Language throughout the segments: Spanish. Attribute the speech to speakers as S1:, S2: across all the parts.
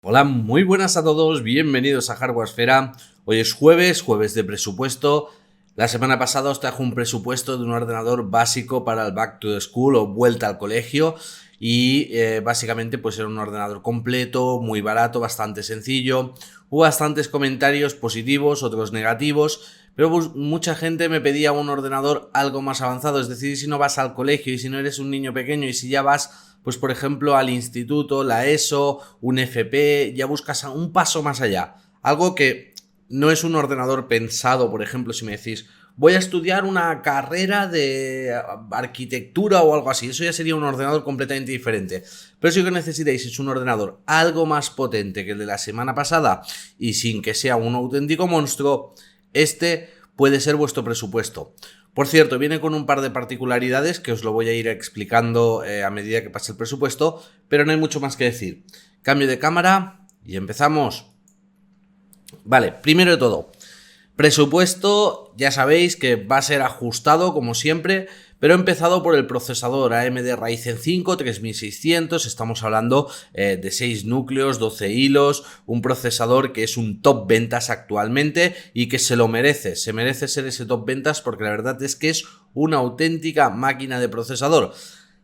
S1: Hola, muy buenas a todos, bienvenidos a Hardwaresfera. Hoy es jueves de presupuesto. La semana pasada os trajo un presupuesto de un ordenador básico para el Back to the School o vuelta al colegio y básicamente pues era un ordenador completo, muy barato, bastante sencillo. Hubo bastantes comentarios positivos, otros negativos, pero pues, mucha gente me pedía un ordenador algo más avanzado, es decir, si no vas al colegio y si no eres un niño pequeño y si ya vas pues por ejemplo al instituto, la ESO, un FP, ya buscas un paso más allá. Algo que no es un ordenador pensado, por ejemplo, si me decís, voy a estudiar una carrera de arquitectura o algo así, eso ya sería un ordenador completamente diferente. Pero si lo que necesitáis es un ordenador algo más potente que el de la semana pasada y sin que sea un auténtico monstruo, este puede ser vuestro presupuesto. Por cierto, viene con un par de particularidades que os lo voy a ir explicando a medida que pase el presupuesto, pero no hay mucho más que decir. Cambio de cámara y empezamos. Vale, primero de todo, presupuesto, ya sabéis que va a ser ajustado como siempre, pero he empezado por el procesador AMD Ryzen 5 3600, estamos hablando de 6 núcleos, 12 hilos, un procesador que es un top ventas actualmente y que se lo merece, se merece ser ese top ventas porque la verdad es que es una auténtica máquina de procesador.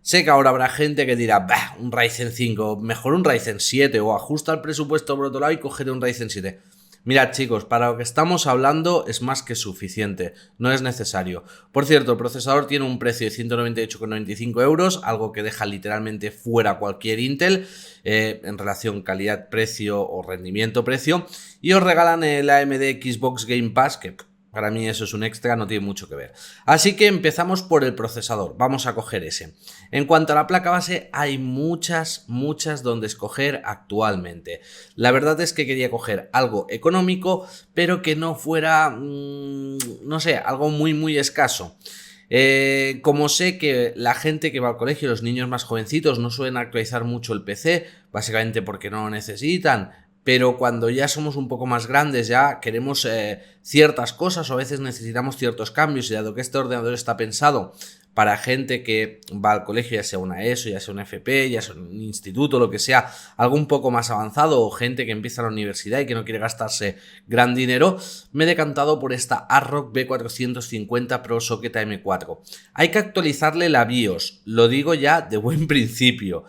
S1: Sé que ahora habrá gente que dirá, bah, un Ryzen 5, mejor un Ryzen 7 o ajusta el presupuesto por otro lado y cógete un Ryzen 7. Mirad chicos, para lo que estamos hablando es más que suficiente, no es necesario. Por cierto, el procesador tiene un precio de 198,95 euros, algo que deja literalmente fuera cualquier Intel en relación calidad-precio o rendimiento-precio. Y os regalan el AMD Xbox Game Pass, que para mí eso es un extra, no tiene mucho que ver. Así que empezamos por el procesador, vamos a coger ese. En cuanto a la placa base, hay muchas donde escoger actualmente. La verdad es que quería coger algo económico, pero que no fuera, no sé, algo muy escaso. Como sé que la gente que va al colegio, los niños más jovencitos, no suelen actualizar mucho el PC, básicamente porque no lo necesitan, pero cuando ya somos un poco más grandes ya queremos ciertas cosas o a veces necesitamos ciertos cambios y dado que este ordenador está pensado para gente que va al colegio, ya sea una ESO, ya sea un FP, ya sea un instituto, lo que sea, algo un poco más avanzado o gente que empieza la universidad y que no quiere gastarse gran dinero, me he decantado por esta ASRock B450 Pro Socket AM4. Hay que actualizarle la BIOS, lo digo ya de buen principio.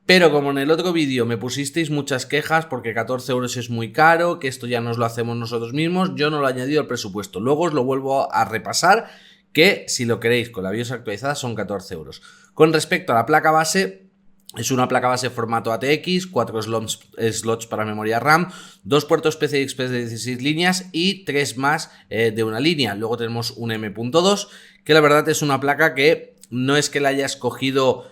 S1: Pero como en el otro vídeo me pusisteis muchas quejas porque 14 euros es muy caro, que esto ya nos lo hacemos nosotros mismos, yo no lo he añadido al presupuesto. Luego os lo vuelvo a repasar, que si lo queréis con la BIOS actualizada son 14 euros. Con respecto a la placa base, es una placa base formato ATX, 4 slots para memoria RAM, 2 puertos PCI Express de 16 líneas y 3 más de una línea. Luego tenemos un M.2, que la verdad es una placa que no es que la haya escogido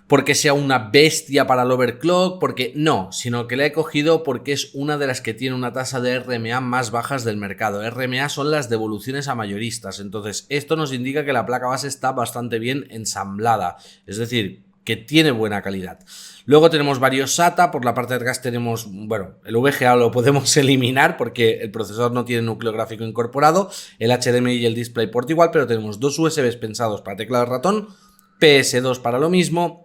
S1: porque sea una bestia para el overclock, porque no, sino que la he cogido porque es una de las que tiene una tasa de RMA más bajas del mercado. RMA son las devoluciones a mayoristas, entonces esto nos indica que la placa base está bastante bien ensamblada, es decir, que tiene buena calidad. Luego tenemos varios SATA, por la parte de atrás tenemos, bueno, el VGA lo podemos eliminar porque el procesador no tiene núcleo gráfico incorporado, el HDMI y el DisplayPort igual, pero tenemos dos USBs pensados para teclado y ratón, PS2 para lo mismo.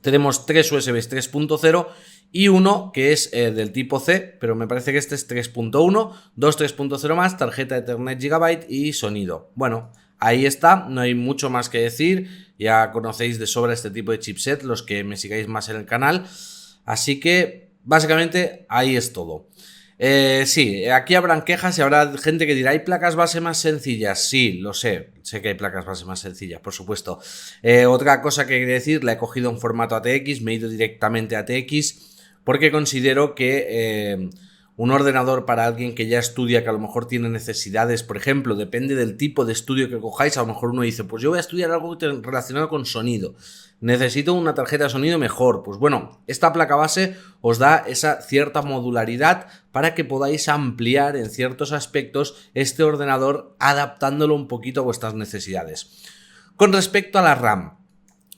S1: Tenemos 3 USBs 3.0 y uno que es del tipo C, pero me parece que este es 3.1, 2 3.0 más, tarjeta Ethernet Gigabyte y sonido. Bueno, ahí está, no hay mucho más que decir, ya conocéis de sobra este tipo de chipset, los que me sigáis más en el canal, así que básicamente ahí es todo. Sí, aquí habrán quejas y habrá gente que dirá, ¿hay placas base más sencillas? Sí, lo sé que hay placas base más sencillas, por supuesto. Otra cosa que quería decir, la he cogido en formato ATX, me he ido directamente a ATX porque considero que un ordenador para alguien que ya estudia, que a lo mejor tiene necesidades, por ejemplo, depende del tipo de estudio que cojáis, a lo mejor uno dice, pues yo voy a estudiar algo relacionado con sonido, necesito una tarjeta de sonido mejor, pues bueno, esta placa base os da esa cierta modularidad para que podáis ampliar en ciertos aspectos este ordenador adaptándolo un poquito a vuestras necesidades. Con respecto a la RAM,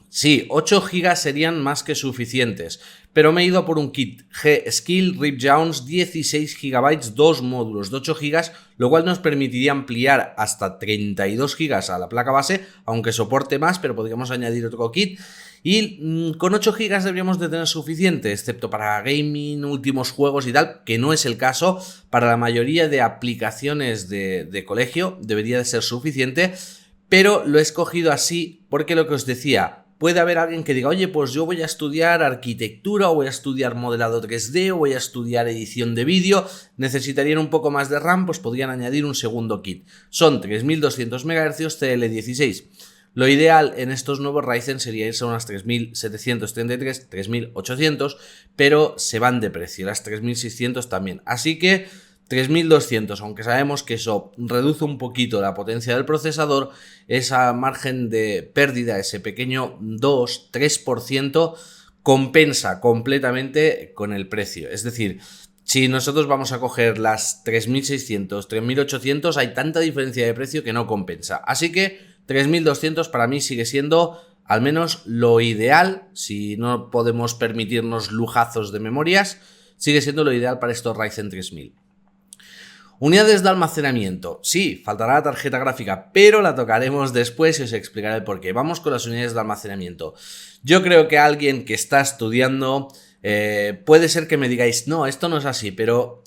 S1: sí, 8 GB serían más que suficientes, pero me he ido por un kit G-Skill RIP Jones 16 GB, 2 módulos de 8 GB, lo cual nos permitiría ampliar hasta 32 GB a la placa base, aunque soporte más, pero podríamos añadir otro kit. Y con 8 GB deberíamos de tener suficiente, excepto para gaming, últimos juegos y tal, que no es el caso. Para la mayoría de aplicaciones de colegio debería de ser suficiente, pero lo he escogido así porque lo que os decía, puede haber alguien que diga, oye, pues yo voy a estudiar arquitectura o voy a estudiar modelado 3D o voy a estudiar edición de vídeo, necesitarían un poco más de RAM, pues podrían añadir un segundo kit. Son 3200 MHz TL16. Lo ideal en estos nuevos Ryzen sería irse a unas 3733, 3800, pero se van de precio, las 3600 también. Así que 3200, aunque sabemos que eso reduce un poquito la potencia del procesador, esa margen de pérdida, ese pequeño 2-3%, compensa completamente con el precio. Es decir, si nosotros vamos a coger las 3600, 3800, hay tanta diferencia de precio que no compensa. Así que 3200 para mí sigue siendo al menos lo ideal, si no podemos permitirnos lujazos de memorias, sigue siendo lo ideal para estos Ryzen 3000. Unidades de almacenamiento. Sí, faltará la tarjeta gráfica, pero la tocaremos después y os explicaré el porqué. Vamos con las unidades de almacenamiento. Yo creo que alguien que está estudiando, puede ser que me digáis, no, esto no es así, pero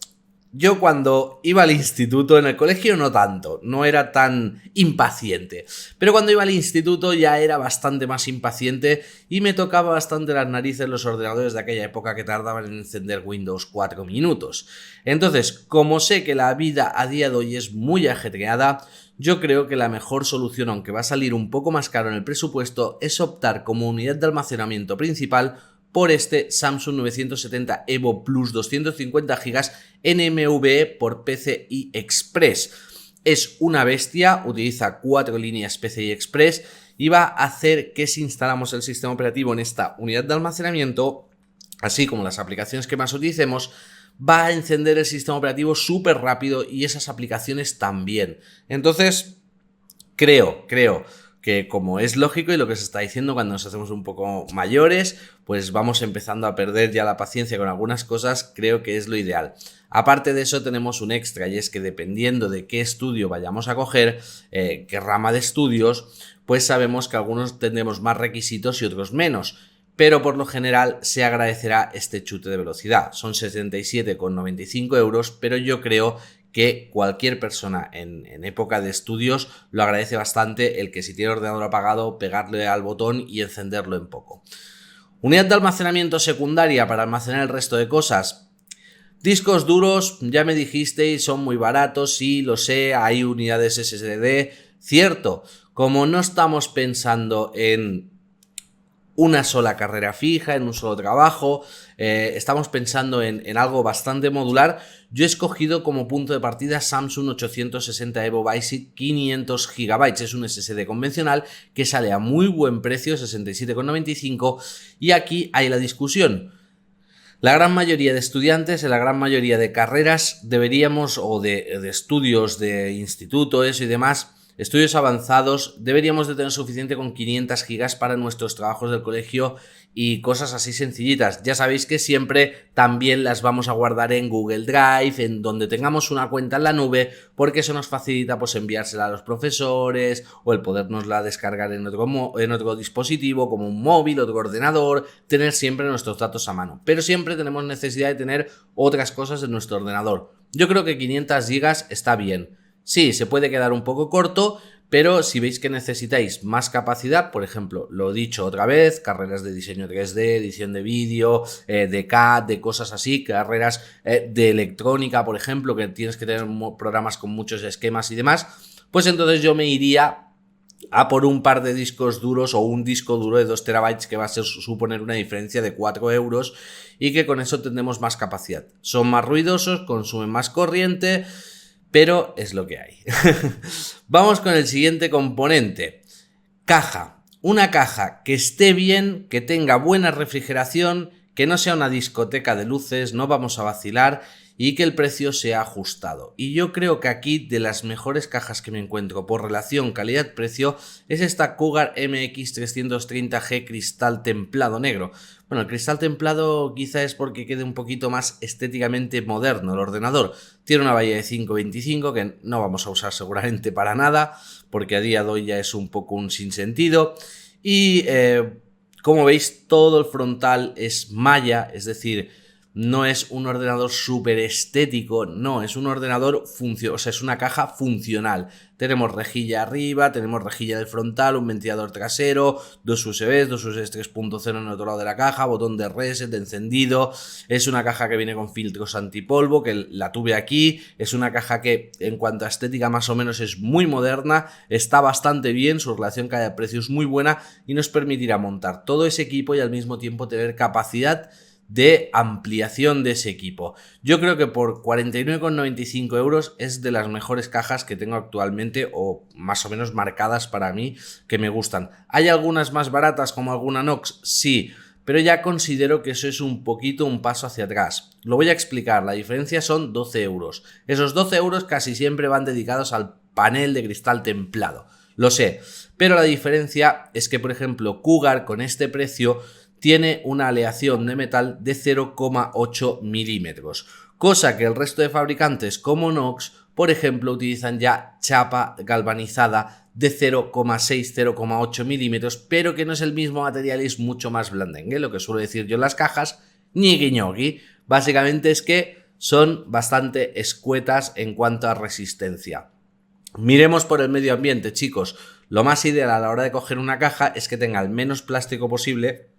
S1: yo cuando iba al instituto, en el colegio no tanto, no era tan impaciente, pero cuando iba al instituto ya era bastante más impaciente y me tocaba bastante las narices los ordenadores de aquella época que tardaban en encender Windows 4 minutos. Entonces, como sé que la vida a día de hoy es muy ajetreada, yo creo que la mejor solución, aunque va a salir un poco más caro en el presupuesto, es optar como unidad de almacenamiento principal por este Samsung 970 Evo Plus 250 GB NVMe por PCI Express. Es una bestia, utiliza 4 líneas PCI Express y va a hacer que si instalamos el sistema operativo en esta unidad de almacenamiento, así como las aplicaciones que más utilicemos, va a encender el sistema operativo súper rápido y esas aplicaciones también. Entonces, creo que como es lógico y lo que se está diciendo cuando nos hacemos un poco mayores, pues vamos empezando a perder ya la paciencia con algunas cosas, creo que es lo ideal. Aparte de eso tenemos un extra y es que dependiendo de qué estudio vayamos a coger, qué rama de estudios, pues sabemos que algunos tendremos más requisitos y otros menos. Pero por lo general se agradecerá este chute de velocidad. Son 77,95 euros, pero yo creo que cualquier persona en época de estudios lo agradece bastante el que si tiene ordenador apagado, pegarle al botón y encenderlo en poco. Unidad de almacenamiento secundaria para almacenar el resto de cosas. Discos duros, ya me dijisteis, son muy baratos, sí, lo sé, hay unidades SSD, cierto. Como no estamos pensando en una sola carrera fija, en un solo trabajo, estamos pensando en algo bastante modular, yo he escogido como punto de partida Samsung 860 Evo Basic 500 GB, es un SSD convencional que sale a muy buen precio, 67,95, y aquí hay la discusión. La gran mayoría de estudiantes, en la gran mayoría de carreras deberíamos, o de estudios de instituto, eso y demás, estudios avanzados, deberíamos de tener suficiente con 500 GB para nuestros trabajos del colegio y cosas así sencillitas. Ya sabéis que siempre también las vamos a guardar en Google Drive, en donde tengamos una cuenta en la nube, porque eso nos facilita pues enviársela a los profesores o el podernosla descargar en otro dispositivo como un móvil, otro ordenador, tener siempre nuestros datos a mano. Pero siempre tenemos necesidad de tener otras cosas en nuestro ordenador. Yo creo que 500 GB está bien. Sí, se puede quedar un poco corto, pero si veis que necesitáis más capacidad, por ejemplo, lo he dicho otra vez, carreras de diseño 3D, edición de vídeo, de CAD, de cosas así, carreras de electrónica, por ejemplo, que tienes que tener programas con muchos esquemas y demás, pues entonces yo me iría a por un par de discos duros o un disco duro de 2 TB que va a suponer una diferencia de 4 euros y que con eso tendremos más capacidad. Son más ruidosos, consumen más corriente, pero es lo que hay. Vamos con el siguiente componente. Caja. Una caja que esté bien, que tenga buena refrigeración, que no sea una discoteca de luces, no vamos a vacilar y que el precio sea ajustado. Y yo creo que aquí de las mejores cajas que me encuentro por relación calidad-precio es esta Cougar MX330G cristal templado negro. Bueno, el cristal templado quizá es porque quede un poquito más estéticamente moderno el ordenador. Tiene una bahía de 5.25 que no vamos a usar seguramente para nada, porque a día de hoy ya es un poco un sinsentido. Y como veis, todo el frontal es malla, es decir, no es un ordenador súper estético, no, es un ordenador funcional, o sea, es una caja funcional. Tenemos rejilla arriba, tenemos rejilla del frontal, un ventilador trasero, dos USBs 3.0 en el otro lado de la caja, botón de reset, de encendido. Es una caja que viene con filtros antipolvo, que la tuve aquí. Es una caja que en cuanto a estética más o menos es muy moderna, está bastante bien, su relación calidad-precio es muy buena y nos permitirá montar todo ese equipo y al mismo tiempo tener capacidad de ampliación de ese equipo. Yo creo que por 49,95 € es de las mejores cajas que tengo actualmente, o más o menos marcadas para mí, que me gustan. ¿Hay algunas más baratas como alguna Knox? Sí, pero ya considero que eso es un poquito un paso hacia atrás. Lo voy a explicar, la diferencia son 12 €. Esos 12 € casi siempre van dedicados al panel de cristal templado. Lo sé, pero la diferencia es que, por ejemplo, Cougar con este precio tiene una aleación de metal de 0,8 milímetros, cosa que el resto de fabricantes como Knox, por ejemplo, utilizan ya chapa galvanizada de 0,6-0,8 milímetros, pero que no es el mismo material y es mucho más blandengue, lo que suelo decir yo en las cajas, ñigui ñogui. Básicamente es que son bastante escuetas en cuanto a resistencia. Miremos por el medio ambiente, chicos. Lo más ideal a la hora de coger una caja es que tenga el menos plástico posible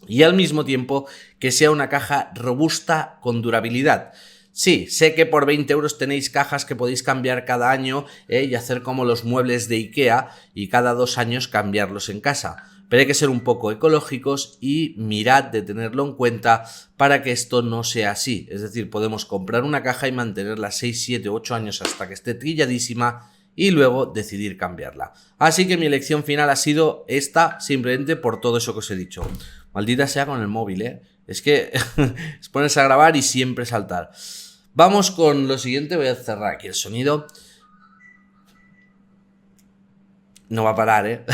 S1: y al mismo tiempo que sea una caja robusta con durabilidad. Sí, sé que por 20 € tenéis cajas que podéis cambiar cada año y hacer como los muebles de IKEA y cada 2 años cambiarlos en casa. Pero hay que ser un poco ecológicos y mirad de tenerlo en cuenta para que esto no sea así. Es decir, podemos comprar una caja y mantenerla 6, 7, 8 años hasta que esté trilladísima y luego decidir cambiarla. Así que mi elección final ha sido esta, simplemente por todo eso que os he dicho. Maldita sea con el móvil, ¿eh? Es que es ponerse a grabar y siempre saltar. Vamos con lo siguiente, voy a cerrar aquí el sonido. No va a parar, ¿eh?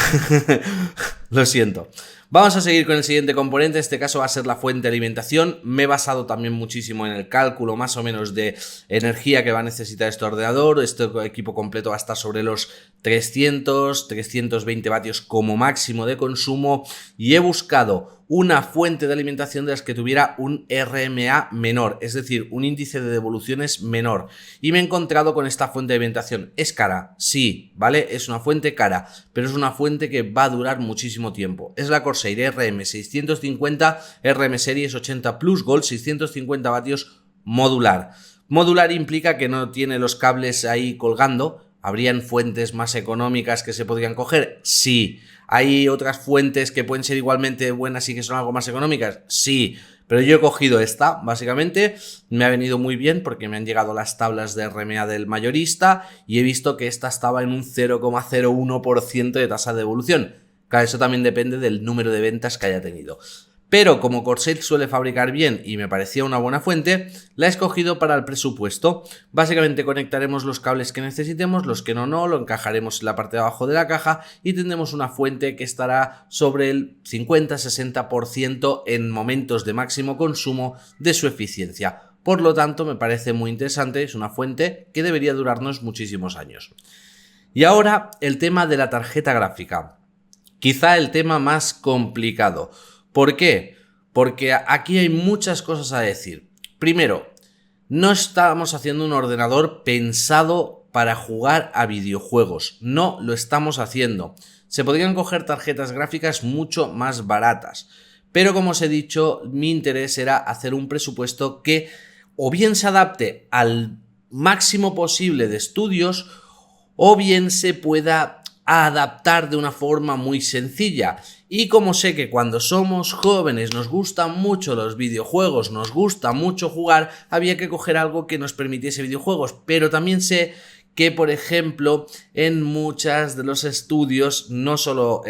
S1: Lo siento. Vamos a seguir con el siguiente componente, en este caso va a ser la fuente de alimentación. Me he basado también muchísimo en el cálculo más o menos de energía que va a necesitar este ordenador. Este equipo completo va a estar sobre los 300-320 vatios como máximo de consumo y he buscado una fuente de alimentación de las que tuviera un RMA menor, es decir, un índice de devoluciones menor. Y me he encontrado con esta fuente de alimentación. ¿Es cara? Sí, ¿vale? Es una fuente cara, pero es una fuente que va a durar muchísimo tiempo. Es la Corsair RM650 RM Series 80 Plus Gold 650 vatios modular. Modular implica que no tiene los cables ahí colgando. ¿Habrían fuentes más económicas que se podrían coger? Sí. ¿Hay otras fuentes que pueden ser igualmente buenas y que son algo más económicas? Sí. Pero yo he cogido esta, básicamente, me ha venido muy bien porque me han llegado las tablas de RMA del mayorista y he visto que esta estaba en un 0,01% de tasa de devolución. Claro, eso también depende del número de ventas que haya tenido. Pero como Corsair suele fabricar bien y me parecía una buena fuente, la he escogido para el presupuesto. Básicamente conectaremos los cables que necesitemos, los que no, lo encajaremos en la parte de abajo de la caja y tendremos una fuente que estará sobre el 50-60% en momentos de máximo consumo de su eficiencia. Por lo tanto, me parece muy interesante, es una fuente que debería durarnos muchísimos años. Y ahora el tema de la tarjeta gráfica. Quizá el tema más complicado. ¿Por qué? Porque aquí hay muchas cosas a decir. Primero, no estamos haciendo un ordenador pensado para jugar a videojuegos. No lo estamos haciendo. Se podrían coger tarjetas gráficas mucho más baratas. Pero como os he dicho, mi interés era hacer un presupuesto que o bien se adapte al máximo posible de estudios o bien se pueda adaptar de una forma muy sencilla. Y como sé que cuando somos jóvenes nos gustan mucho los videojuegos, nos gusta mucho jugar, había que coger algo que nos permitiese videojuegos, pero también sé que, por ejemplo, en muchos de los estudios no solo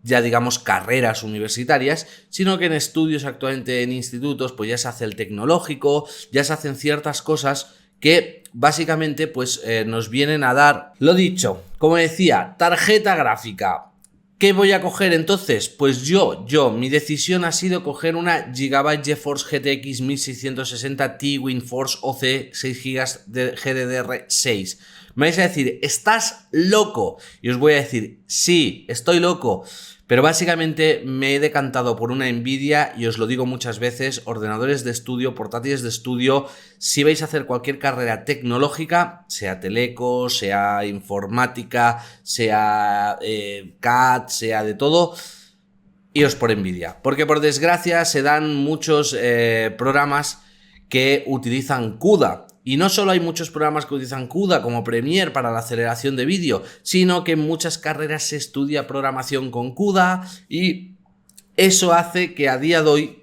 S1: ya digamos carreras universitarias, sino que en estudios actualmente en institutos pues ya se hace el tecnológico, ya se hacen ciertas cosas que básicamente pues nos vienen a dar, lo dicho, como decía, tarjeta gráfica. ¿Qué voy a coger entonces? Pues mi decisión ha sido coger una Gigabyte GeForce GTX 1660 Ti WindForce OC 6 GB de GDDR6. Me vais a decir, ¿estás loco? Y os voy a decir, sí, estoy loco. Pero básicamente me he decantado por una Nvidia y os lo digo muchas veces, ordenadores de estudio, portátiles de estudio, si vais a hacer cualquier carrera tecnológica, sea teleco, sea informática, sea CAD, sea de todo, iros por Nvidia. Porque por desgracia se dan muchos programas que utilizan CUDA. Y no solo hay muchos programas que utilizan CUDA como Premiere para la aceleración de vídeo, sino que en muchas carreras se estudia programación con CUDA y eso hace que a día de hoy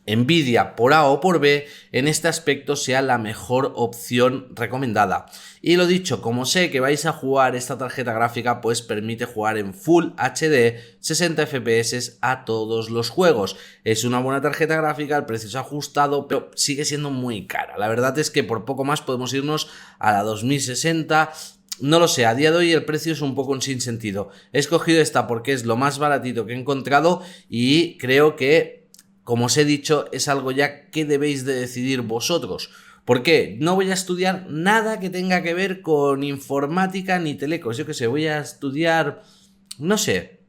S1: Nvidia, por A o por B, en este aspecto sea la mejor opción recomendada. Y lo dicho, como sé que vais a jugar esta tarjeta gráfica, pues permite jugar en Full HD 60 FPS a todos los juegos. Es una buena tarjeta gráfica, el precio es ajustado, pero sigue siendo muy cara. La verdad es que por poco más podemos irnos a la 2060. No lo sé, a día de hoy el precio es un poco un sinsentido. He escogido esta porque es lo más baratito que he encontrado y creo que, como os he dicho, es algo ya que debéis de decidir vosotros. ¿Por qué? No voy a estudiar nada que tenga que ver con informática ni telecos. Yo qué sé, voy a estudiar, no sé,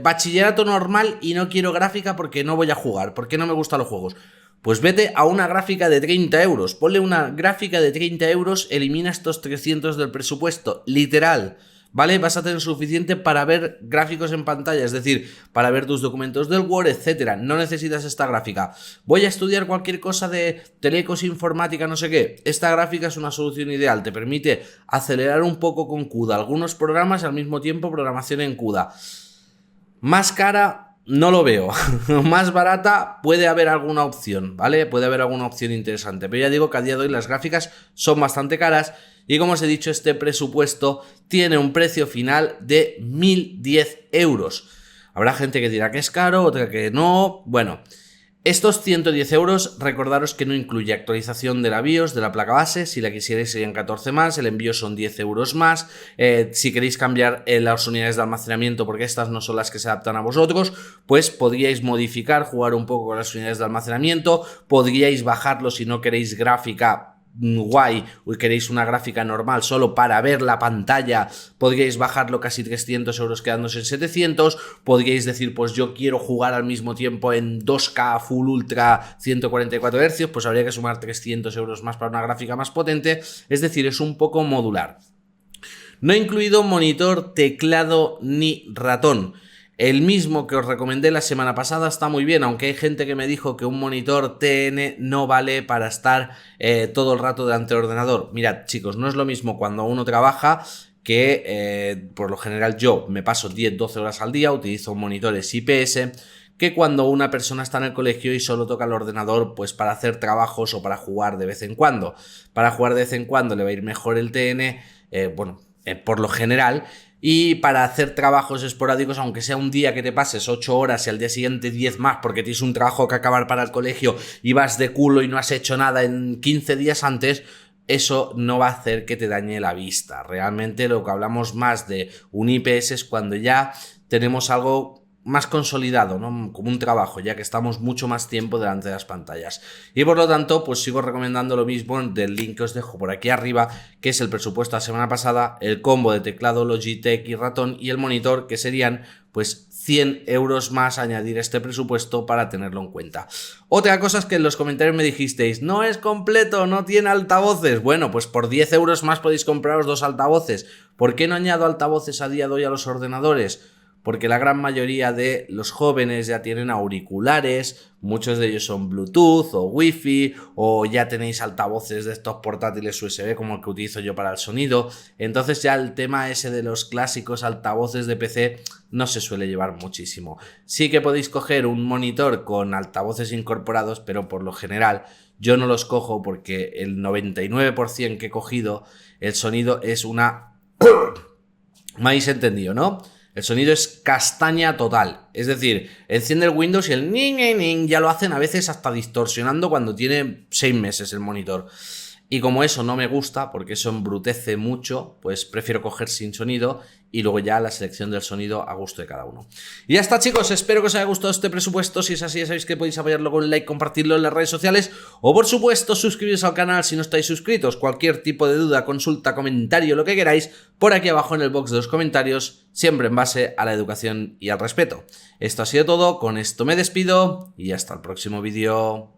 S1: bachillerato normal y no quiero gráfica porque no voy a jugar, porque no me gustan los juegos. Pues vete a una gráfica de 30 euros. Ponle una gráfica de 30 euros, elimina estos 300 del presupuesto, literal. ¿Vale? Vas a tener suficiente para ver gráficos en pantalla, es decir, para ver tus documentos del Word, etcétera. No necesitas esta gráfica. Voy a estudiar cualquier cosa de telecos, informática, no sé qué. Esta gráfica es una solución ideal. Te permite acelerar un poco con CUDA algunos programas y al mismo tiempo programación en CUDA. Más cara no lo veo. Más barata puede haber alguna opción, ¿vale? Puede haber alguna opción interesante. Pero ya digo que a día de hoy las gráficas son bastante caras. Y como os he dicho, este presupuesto tiene un precio final de 1.010 euros. Habrá gente que dirá que es caro, otra que no. Bueno, estos 110 euros, recordaros que no incluye actualización de la BIOS, de la placa base. Si la quisierais serían 14 más, el envío son 10 euros más. Si queréis cambiar las unidades de almacenamiento, porque estas no son las que se adaptan a vosotros, pues podríais modificar, jugar un poco con las unidades de almacenamiento. Podríais bajarlo si no queréis gráfica guay o queréis una gráfica normal solo para ver la pantalla, podríais bajarlo casi 300 euros quedándose en 700, podríais decir pues yo quiero jugar al mismo tiempo en 2K Full Ultra 144 Hz, pues habría que sumar 300 euros más para una gráfica más potente, es decir, es un poco modular. No he incluido monitor, teclado ni ratón. El mismo que os recomendé la semana pasada está muy bien, aunque hay gente que me dijo que un monitor TN no vale para estar todo el rato delante del ordenador. Mirad, chicos, no es lo mismo cuando uno trabaja que por lo general yo me paso 10-12 horas al día, utilizo monitores IPS, que cuando una persona está en el colegio y solo toca el ordenador pues para hacer trabajos o para jugar de vez en cuando. Para jugar de vez en cuando le va a ir mejor el TN, por lo general. Y para hacer trabajos esporádicos, aunque sea un día que te pases 8 horas y al día siguiente 10 más porque tienes un trabajo que acabar para el colegio y vas de culo y no has hecho nada en 15 días antes, eso no va a hacer que te dañe la vista. Realmente lo que hablamos más de un IPS es cuando ya tenemos algo más consolidado, ¿no? Como un trabajo, ya que estamos mucho más tiempo delante de las pantallas. Y por lo tanto, pues sigo recomendando lo mismo del link que os dejo por aquí arriba, que es el presupuesto de la semana pasada, el combo de teclado Logitech y ratón y el monitor, que serían pues 100 euros más añadir este presupuesto para tenerlo en cuenta. Otra cosa es que en los comentarios me dijisteis, no es completo, no tiene altavoces. Bueno, pues por 10 euros más podéis compraros 2 altavoces. ¿Por qué no añado altavoces a día de hoy a los ordenadores? Porque la gran mayoría de los jóvenes ya tienen auriculares, muchos de ellos son Bluetooth o Wi-Fi, o ya tenéis altavoces de estos portátiles USB como el que utilizo yo para el sonido. Entonces ya el tema ese de los clásicos altavoces de PC no se suele llevar muchísimo. Sí que podéis coger un monitor con altavoces incorporados, pero por lo general yo no los cojo porque el 99% que he cogido el sonido es una... ¿Me habéis entendido, no? El sonido es castaña total. Es decir, enciende el Windows y el ning, ning, ning ya lo hacen a veces hasta distorsionando cuando tiene 6 meses el monitor. Y como eso no me gusta, porque eso embrutece mucho, pues prefiero coger sin sonido y luego ya la selección del sonido a gusto de cada uno. Y ya está, chicos, espero que os haya gustado este presupuesto. Si es así, ya sabéis que podéis apoyarlo con un like, compartirlo en las redes sociales o, por supuesto, suscribiros al canal si no estáis suscritos. Cualquier tipo de duda, consulta, comentario, lo que queráis, por aquí abajo en el box de los comentarios, siempre en base a la educación y al respeto. Esto ha sido todo, con esto me despido y hasta el próximo vídeo.